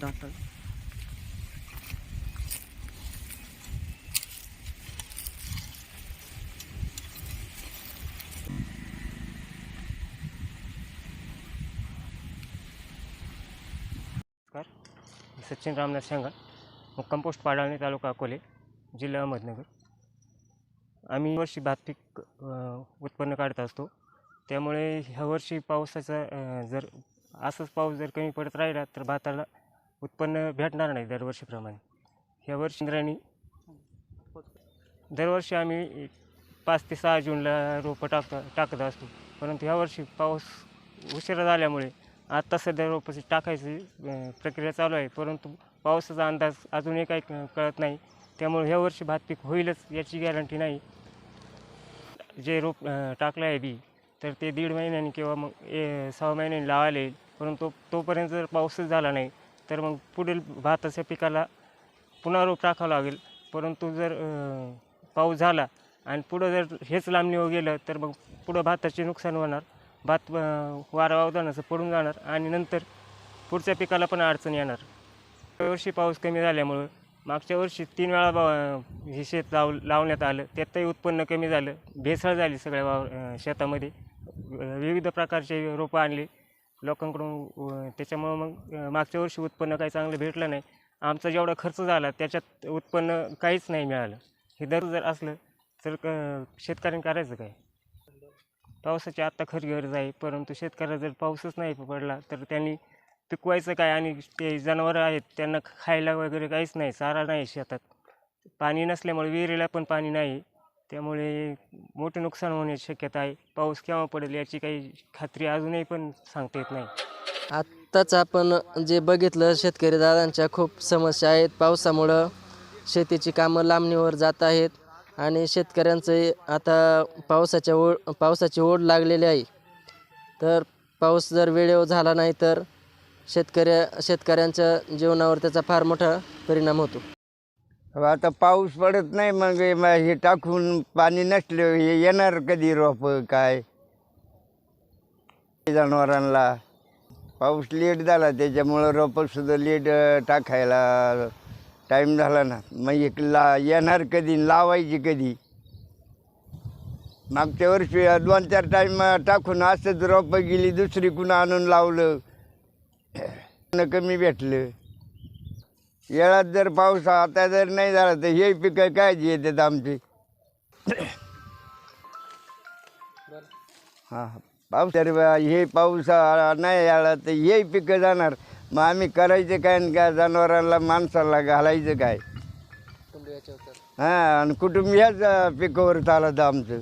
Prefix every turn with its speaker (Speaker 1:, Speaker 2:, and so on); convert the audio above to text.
Speaker 1: टाका.
Speaker 2: सचिन रामनाथ शेंगा, मुक्काम पोस्ट पाडाळणी, तालुका अकोले, जिल्हा अहमदनगर. आम्ही वर्षी भात पीक उत्पन्न काढत असतो. त्यामुळे ह्या वर्षी पावसाचा जर असंच पाऊस जर कमी पडत राहिला तर भाताला उत्पन्न भेटणार नाही दरवर्षीप्रमाणे. ह्या वर्षी दरवर्षी आम्ही 5 ते 6 जूनला रोपं टाकत असतो. परंतु ह्या वर्षी पाऊस उशिरा झाल्यामुळे आत्ता सध्या रोपाची टाकायची प्रक्रिया चालू आहे, परंतु पावसाचा अंदाज अजूनही काही कळत नाही. त्यामुळे ह्या वर्षी भात पीक होईलच याची गॅरंटी नाही. जे रोप टाकलं आहे बी तर ते 1.5 महिन्यांनी किंवा मग 6 महिन्यांनी लावायला येईल. परंतु तोपर्यंत जर पाऊसच झाला नाही तर मग पुढील भाताच्या पिकाला पुन्हा रोप टाकावं लागेल. परंतु जर पाऊस झाला आणि पुढं जर हेच लांबणीवर गेलं तर मग पुढं भाताचे नुकसान होणार. भात वारा वावदानाचं पडून जाणार आणि नंतर पुढच्या पिकाला पण अडचण येणार. यावर्षी पाऊस कमी झाल्यामुळं मागच्या वर्षी 3 वेळा हे शेत लावण्यात आलं, त्यातही उत्पन्न कमी झालं. भेसळ झाली सगळ्या शेतामध्ये. विविध प्रकारचे रोपं आणले लोकांकडून. त्याच्यामुळं मग मागच्या वर्षी उत्पन्न काही चांगलं भेटलं नाही. आमचा जेवढा खर्च झाला त्याच्यात उत्पन्न काहीच नाही मिळालं. हे दर जर असलं तर शेतकऱ्यांनी करायचं काय? पावसाची आत्ता खरी गरज आहे, परंतु शेतकऱ्याला जर पाऊसच नाही पडला तर त्यांनी पिकवायचं काय? आणि ते जनावरं आहेत त्यांना खायला वगैरे काहीच नाही, चारा नाही शेतात. पाणी नसल्यामुळे विहिरीला पण पाणी नाही. त्यामुळे मोठे नुकसान होण्याची शक्यता आहे. पाऊस केव्हा पडेल याची काही खात्री अजूनही पण सांगता येत नाही.
Speaker 1: आत्ताच आपण जे बघितलं, शेतकरी दादांच्या खूप समस्या आहेत. पावसामुळं शेतीची कामं लांबणीवर जात आहेत आणि शेतकऱ्यांचं आता पावसाची ओढ लागलेली आहे. तर पाऊस जर वेळेवर झाला नाही तर शेतकऱ्यांच्या जीवनावर त्याचा फार मोठा परिणाम होतो.
Speaker 3: आता पाऊस पडत नाही, मग हे टाकून पाणी नसले हे येणार कधी रोप काय? जनावरांना पाऊस लेट झाला त्याच्यामुळं रोपंसुद्धा लेट टाकायला टाईम झाला ना. मग येणार कधी, लावायची कधी? मागच्या वर्षी 2-4 टाईम टाकून असंच रोपं गेली, दुसरी कुणा आणून लावलं, कमी भेटलं. येळात जर पाऊस आता जर नाही झाला तर हे पिकं कायची येतात आमची. हां, पाऊस तर हे पाऊस नाही आला तर हे पिकं जाणार. मग आम्ही करायचं काय आणि काय? जनावरांना माणसाला घालायचं काय? हां, आणि कुटुंब ह्याच पिकावर चालतं आमचं.